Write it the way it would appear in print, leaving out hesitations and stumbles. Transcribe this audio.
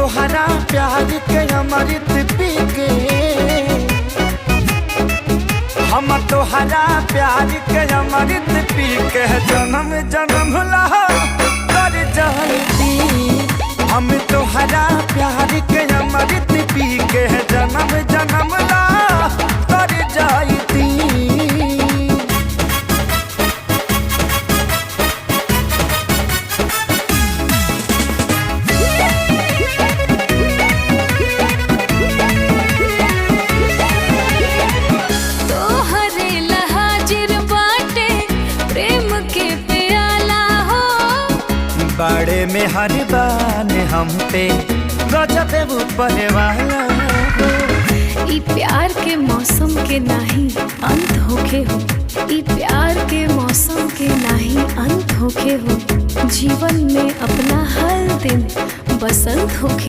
तोहरा प्यार के अमृत पी के, हम तोहरा प्यार के अमृत पी के जन्म जन्म ला कर जाती। हम तोहरा प्यार के अमृत पी के जन्म जन्म ला कर जाती। बड़े में हर बान हम पे गजब ऊपर वाला हो। ई प्यार के मौसम के नाही अंत होके हो, ई प्यार के मौसम के नाही अंत होके हो। जीवन में अपना हर दिन बसंत होके